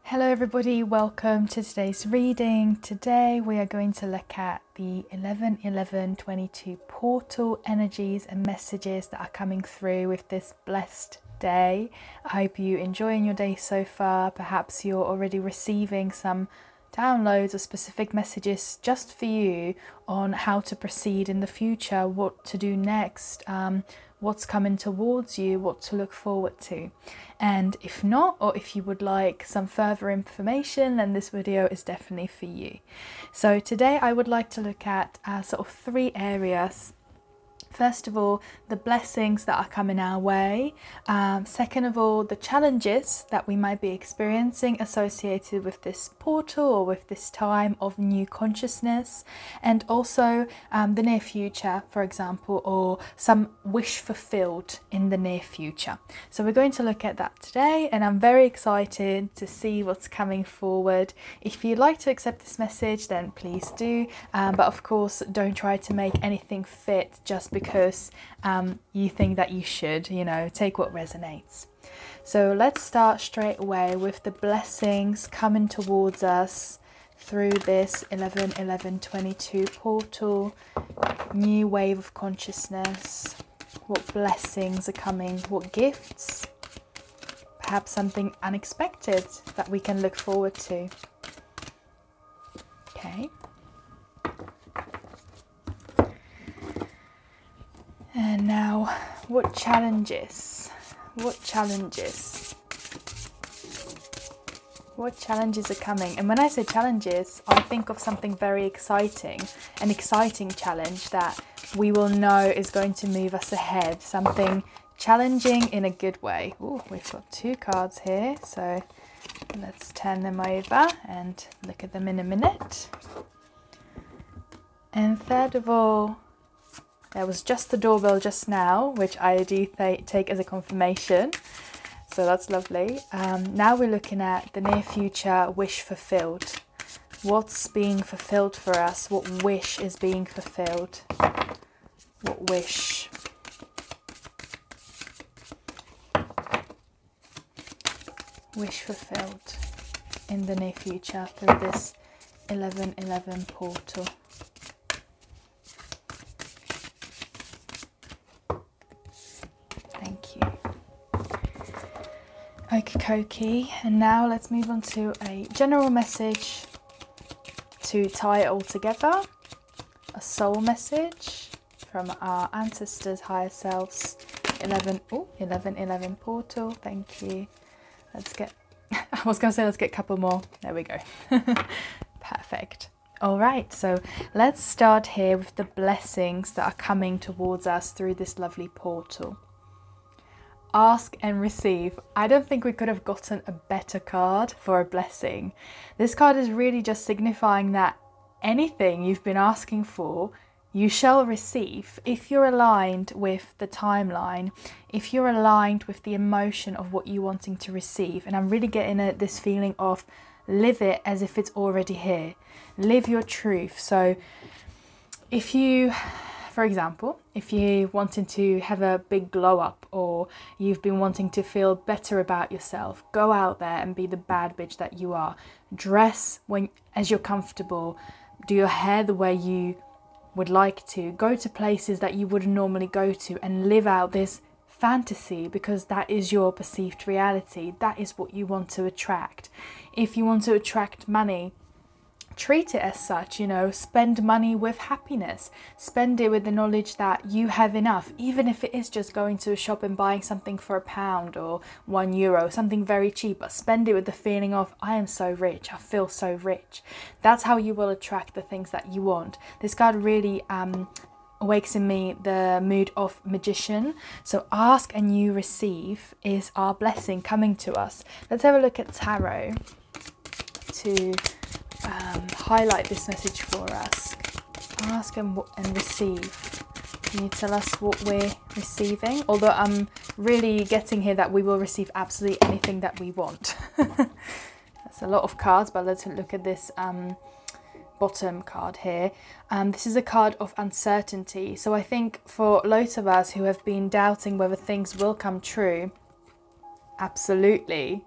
Hello everybody, welcome to today's reading. Today we are going to look at the 11-11-22 portal energies and messages that are coming through with this blessed day. I hope you're enjoying your day so far. Perhaps you're already receiving some downloads or specific messages just for you on how to proceed in the future, what to do next, what's coming towards you, what to look forward to. And if not, or if you would like some further information, then this video is definitely for you. So today I would like to look at sort of three areas. First of all, the blessings that are coming our way. Second of all, the challenges that we might be experiencing associated with this portal or with this time of new consciousness. And also the near future, for example, or some wish fulfilled in the near future. So we're going to look at that today, and I'm very excited to see what's coming forward. If you'd like to accept this message, then please do. But of course, don't try to make anything fit just because you think that you should, take what resonates. So let's start straight away with the blessings coming towards us through this 11-11-22 portal, new wave of consciousness. What blessings are coming, what gifts, perhaps something unexpected that we can look forward to. Okay. And now, what challenges are coming? And when I say challenges, I think of something very exciting, an exciting challenge that we will know is going to move us ahead, something challenging in a good way. Ooh, we've got two cards here, so let's turn them over and look at them in a minute. And third of all, there was just the doorbell just now, which I do take as a confirmation. So that's lovely. Now we're looking at the near future wish fulfilled. What's being fulfilled for us? What wish is being fulfilled? What wish? Wish fulfilled in the near future through this 11-11 portal. Okie dokie, and now let's move on to a general message to tie it all together. A soul message from our ancestors, higher selves. 11-11 portal, thank you. Let's get, I was going to say let's get a couple more. There we go. Perfect. All right, so let's start here with the blessings that are coming towards us through this lovely portal. Ask and receive. I don't think we could have gotten a better card for a blessing. This card is really just signifying that anything you've been asking for, you shall receive if you're aligned with the timeline, if you're aligned with the emotion of what you're wanting to receive. And I'm really getting this feeling of live it as if it's already here. Live your truth. So if you, for example, if you're wanting to have a big glow up, or you've been wanting to feel better about yourself, go out there and be the bad bitch that you are. Dress as you're comfortable. Do your hair the way you would like to. Go to places that you wouldn't normally go to and live out this fantasy, because that is your perceived reality. That is what you want to attract. If you want to attract money, treat it as such, spend money with happiness. Spend it with the knowledge that you have enough, even if it is just going to a shop and buying something for £1 or €1, something very cheap, but spend it with the feeling of, I am so rich, I feel so rich. That's how you will attract the things that you want. This card really awakes in me the mood of magician. So ask and you receive is our blessing coming to us. Let's have a look at tarot to highlight this message for us. Ask and receive. Can you tell us what we're receiving? Although I'm really getting here that we will receive absolutely anything that we want. That's a lot of cards, but let's look at this bottom card here. This is a card of uncertainty. So I think for loads of us who have been doubting whether things will come true, absolutely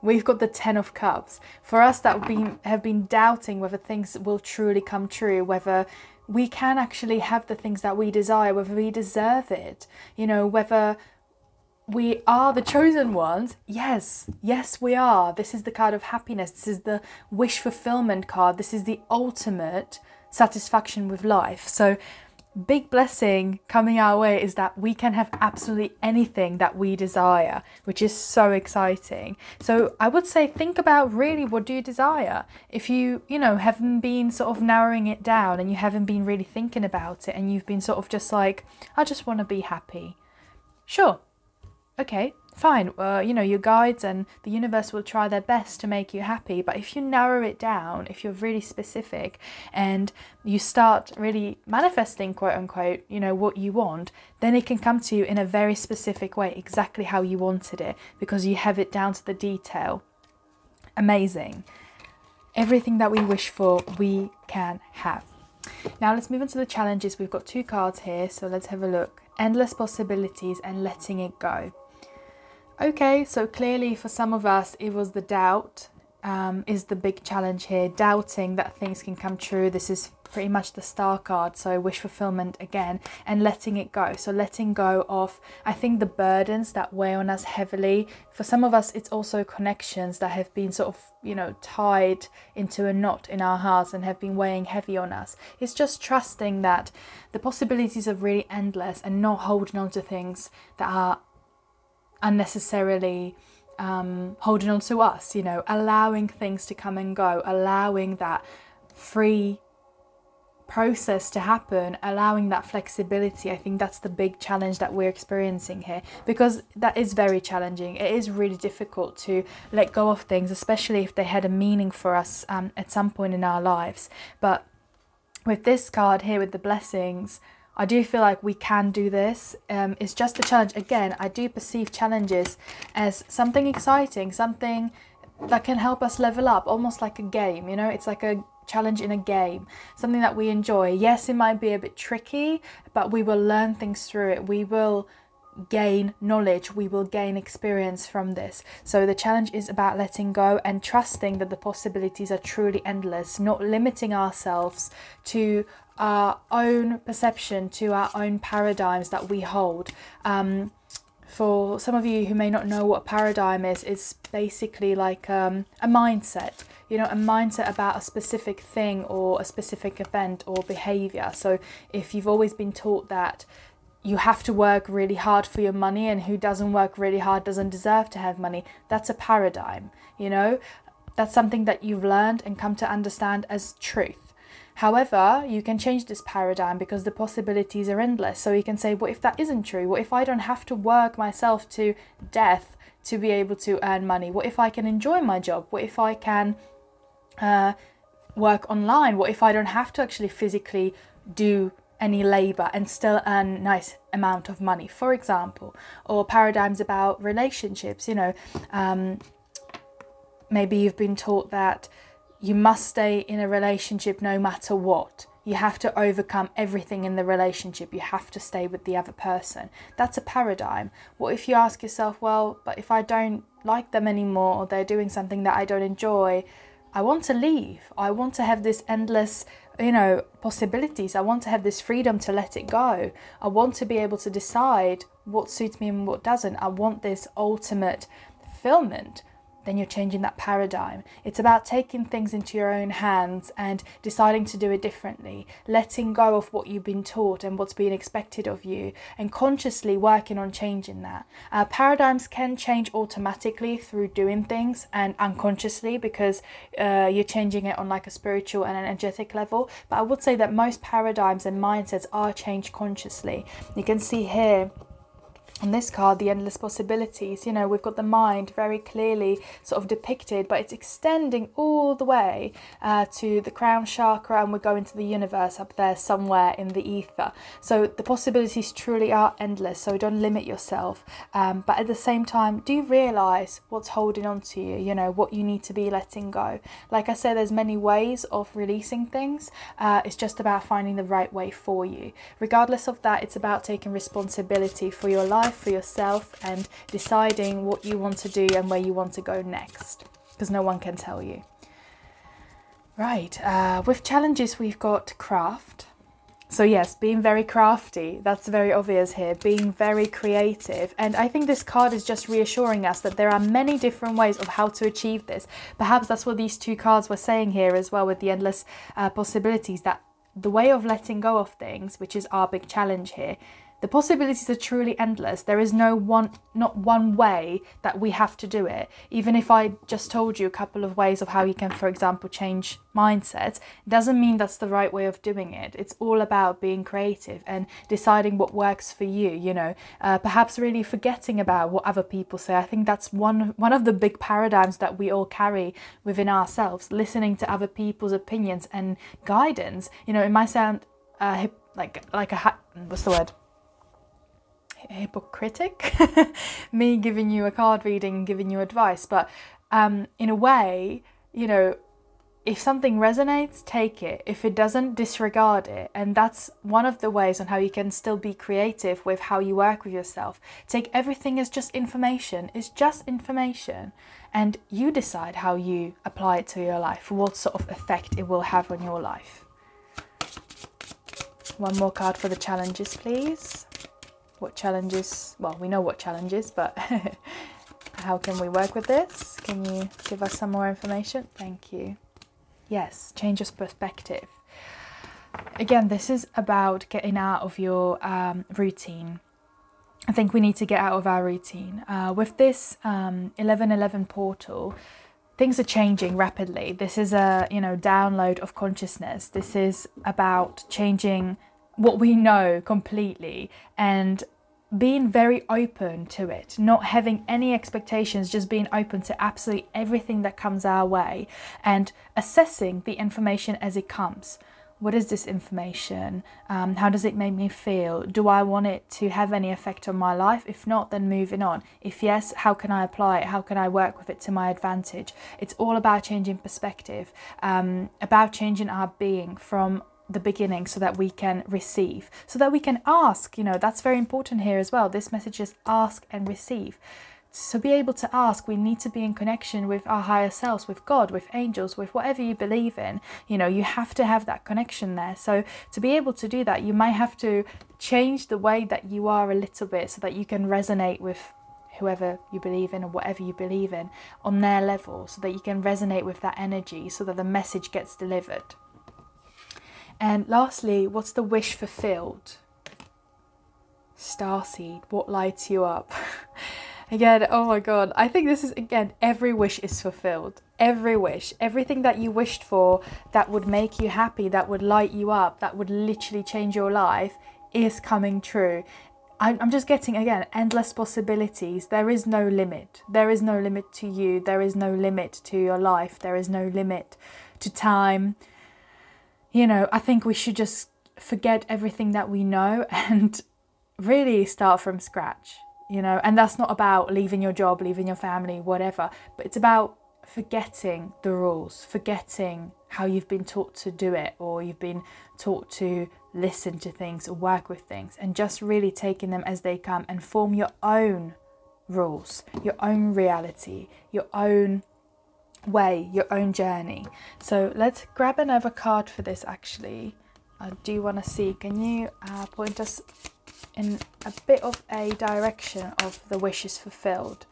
We've got the 10 of Cups. For us that have been doubting whether things will truly come true, whether we can actually have the things that we desire, whether we deserve it, you know, whether we are the chosen ones. Yes, we are. This is the card of happiness. This is the wish fulfillment card. This is the ultimate satisfaction with life. So big blessing coming our way is that we can have absolutely anything that we desire, which is so exciting. So I would say, think about really, what do you desire? If you haven't been sort of narrowing it down and you haven't been really thinking about it, and you've been sort of just like, I just want to be happy. Sure. Okay, fine. Your guides and the universe will try their best to make you happy. But if you narrow it down, if you're really specific and you start really manifesting, quote unquote, what you want, then it can come to you in a very specific way, exactly how you wanted it, because you have it down to the detail. Amazing. Everything that we wish for, we can have. Now let's move on to the challenges. We've got 2 cards here, so let's have a look. Endless possibilities and letting it go. Okay, so clearly for some of us, it was the doubt is the big challenge here. Doubting that things can come true. This is pretty much the Star card, so wish fulfillment again, and letting it go. So letting go of, I think, the burdens that weigh on us heavily. For some of us, it's also connections that have been sort of, tied into a knot in our hearts and have been weighing heavy on us. It's just trusting that the possibilities are really endless and not holding on to things that are unnecessarily holding on to us, allowing things to come and go, allowing that free process to happen, allowing that flexibility. I think that's the big challenge that we're experiencing here, because that is very challenging. It is really difficult to let go of things, especially if they had a meaning for us at some point in our lives. But with this card here, with the blessings, I do feel like we can do this. It's just a challenge. Again, I do perceive challenges as something exciting, something that can help us level up, almost like a game, it's like a challenge in a game, something that we enjoy. Yes, it might be a bit tricky, but we will learn things through it. We will gain knowledge, we will gain experience from this. So the challenge is about letting go and trusting that the possibilities are truly endless, not limiting ourselves to our own perception, to our own paradigms that we hold. For some of you who may not know what a paradigm is, it's basically like a mindset, a mindset about a specific thing or a specific event or behavior. So if you've always been taught that you have to work really hard for your money, and who doesn't work really hard doesn't deserve to have money, that's a paradigm, that's something that you've learned and come to understand as truth. However, you can change this paradigm because the possibilities are endless. So you can say, what if that isn't true? What if I don't have to work myself to death to be able to earn money? What if I can enjoy my job? What if I can work online? What if I don't have to actually physically do any labor and still earn a nice amount of money, for example? Or paradigms about relationships, maybe you've been taught that you must stay in a relationship no matter what. You have to overcome everything in the relationship. You have to stay with the other person. That's a paradigm. What if you ask yourself, well, but if I don't like them anymore, or they're doing something that I don't enjoy, I want to leave. I want to have this endless, possibilities. I want to have this freedom to let it go. I want to be able to decide what suits me and what doesn't. I want this ultimate fulfillment. Then you're changing that paradigm. It's about taking things into your own hands and deciding to do it differently, letting go of what you've been taught and what's being expected of you, and consciously working on changing that. Paradigms can change automatically through doing things and unconsciously, because you're changing it on like a spiritual and energetic level. But I would say that most paradigms and mindsets are changed consciously. You can see here on this card, the endless possibilities. We've got the mind very clearly sort of depicted, but it's extending all the way to the crown chakra, and we're going to the universe up there somewhere in the ether. So the possibilities truly are endless, so don't limit yourself. But at the same time, do realize what's holding on to you, what you need to be letting go. Like I said, there's many ways of releasing things. It's just about finding the right way for you. Regardless of that, it's about taking responsibility for your life, life, for yourself, and deciding what you want to do and where you want to go next, because no one can tell you. Right, with challenges we've got craft. So yes, being very crafty, that's very obvious here, being very creative. And I think this card is just reassuring us that there are many different ways of how to achieve this. Perhaps that's what these two cards were saying here as well, with the endless possibilities, that the way of letting go of things, which is our big challenge here, the possibilities are truly endless. There is not one way that we have to do it. Even if I just told you a couple of ways of how you can, for example, change mindsets, it doesn't mean that's the right way of doing it. It's all about being creative and deciding what works for you, you know, perhaps really forgetting about what other people say. I think that's one of the big paradigms that we all carry within ourselves, listening to other people's opinions and guidance. You know, it might sound what's the word? Hypocritic, me giving you a card reading and giving you advice, but in a way, you know, if something resonates, take it. If it doesn't, disregard it. And that's one of the ways on how you can still be creative with how you work with yourself. Take everything as just information. It's just information, and you decide how you apply it to your life, what sort of effect it will have on your life. One more card for the challenges, please. What challenges? Well, we know what challenges, but how can we work with this? Can you give us some more information? Thank you. Yes, change of perspective. Again, this is about getting out of your routine. I think we need to get out of our routine. With this 1111 portal, things are changing rapidly. This is a, you know, download of consciousness. This is about changing what we know completely and being very open to it, not having any expectations, just being open to absolutely everything that comes our way and assessing the information as it comes. What is this information? How does it make me feel? Do I want it to have any effect on my life? If not, then moving on. If yes, how can I apply it? How can I work with it to my advantage? It's all about changing perspective, about changing our being from the beginning, so that we can receive, so that we can ask. You know, that's very important here as well. This message is ask and receive. So be able to ask, we need to be in connection with our higher selves, with God, with angels, with whatever you believe in. You know, you have to have that connection there. So to be able to do that, you might have to change the way that you are a little bit, so that you can resonate with whoever you believe in or whatever you believe in on their level, so that you can resonate with that energy, so that the message gets delivered. And lastly, what's the wish fulfilled? Starseed, what lights you up? Again, oh my God, I think this is, again, every wish is fulfilled. Every wish, everything that you wished for that would make you happy, that would light you up, that would literally change your life, is coming true. I'm just getting, again, endless possibilities. There is no limit. There is no limit to you. There is no limit to your life. There is no limit to time. You know, I think we should just forget everything that we know and really start from scratch, you know. And that's not about leaving your job, leaving your family, whatever, but it's about forgetting the rules, forgetting how you've been taught to do it, or you've been taught to listen to things or work with things, and just really taking them as they come and form your own rules, your own reality, your own way, your own journey. So let's grab another card for this. Actually, I do want to see, can you point us in a bit of a direction of the wishes fulfilled?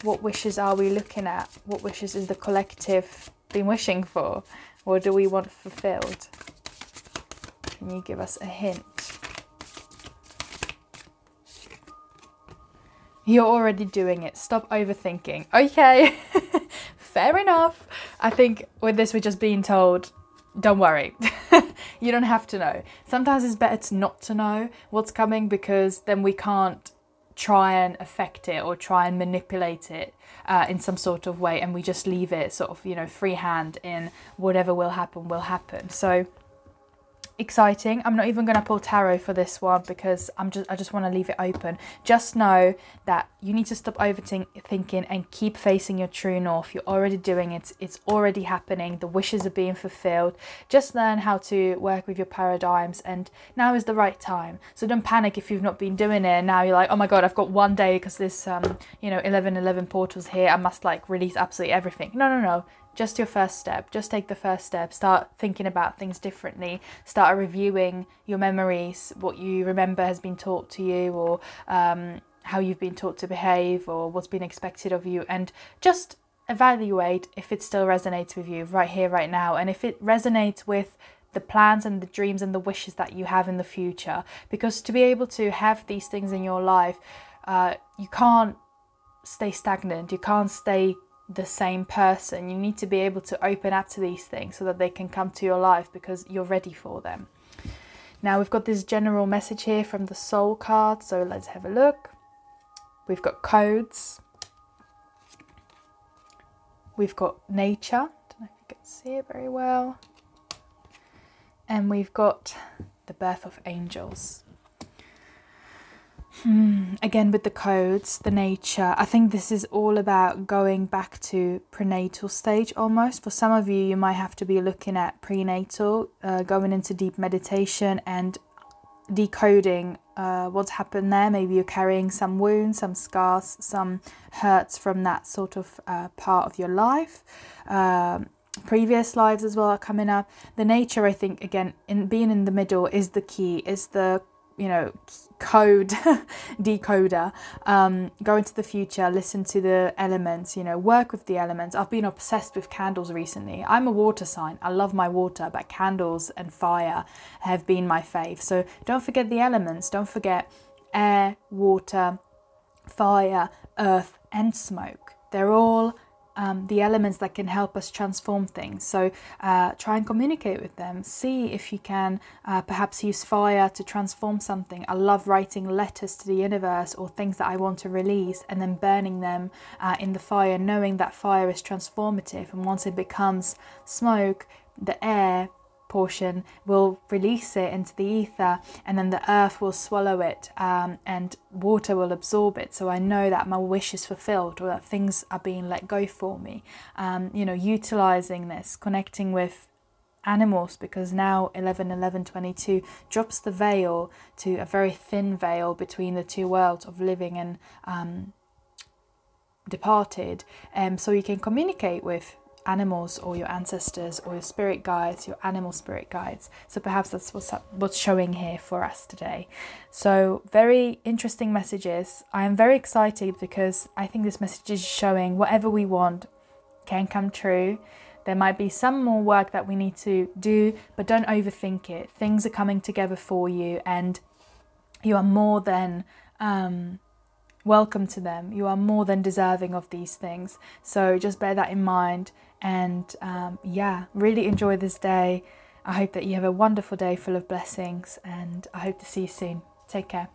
What wishes are we looking at? What wishes is the collective been wishing for? What do we want fulfilled? Can you give us a hint? You're already doing it. Stop overthinking. Okay. Fair enough. I think with this, we're just being told, don't worry. You don't have to know. Sometimes it's better to not to know what's coming, because then we can't try and affect it or try and manipulate it in some sort of way, and we just leave it sort of, you know, freehand in whatever will happen will happen. So exciting. I'm not even going to pull tarot for this one because I just want to leave it open. Just know that you need to stop overthinking and keep facing your true north. You're already doing it. It's already happening. The wishes are being fulfilled. Just learn how to work with your paradigms, and now is the right time. So don't panic if you've not been doing it. Now you're like, oh my god, I've got one day because this 11/11 portal's here. I must like release absolutely everything. No. Just your first step. Just take the first step. Start thinking about things differently. Start reviewing your memories, what you remember has been taught to you, or how you've been taught to behave, or what's been expected of you, and just evaluate if it still resonates with you right here, right now, and if it resonates with the plans and the dreams and the wishes that you have in the future. Because to be able to have these things in your life, you can't stay stagnant. You can't stay the same person. You need to be able to open up to these things so that they can come to your life because you're ready for them. Now we've got this general message here from the Soul card, so let's have a look. We've got codes. We've got nature. Don't know if you can see it very well. And we've got the birth of angels. Again, with the codes, the nature, I think this is all about going back to prenatal stage almost. For some of you, you might have to be looking at prenatal, going into deep meditation and decoding what's happened there. Maybe you're carrying some wounds, some scars, some hurts from that sort of part of your life. Previous lives as well are coming up. The nature, I think, again, in being in the middle is the key, is the code decoder. Go into the future, listen to the elements, work with the elements. I've been obsessed with candles recently. I'm a water sign. I love my water, but candles and fire have been my fave. So don't forget the elements. Don't forget air, water, fire, earth and smoke. They're all the elements that can help us transform things. So try and communicate with them. See if you can perhaps use fire to transform something. I love writing letters to the universe or things that I want to release and then burning them in the fire, knowing that fire is transformative. And once it becomes smoke, the air portion will release it into the ether, and then the earth will swallow it and water will absorb it. So I know that my wish is fulfilled, or that things are being let go for me. Utilizing this, connecting with animals, because now 11/11/22 drops the veil to a very thin veil between the two worlds of living and departed, so you can communicate with animals or your ancestors or your spirit guides, your animal spirit guides. So perhaps that's what's showing here for us today. So very interesting messages. I am very excited because I think this message is showing whatever we want can come true. There might be some more work that we need to do, but don't overthink it. Things are coming together for you, and you are more than welcome to them. You are more than deserving of these things. So just bear that in mind, and really enjoy this day. I hope that you have a wonderful day full of blessings, and I hope to see you soon. Take care.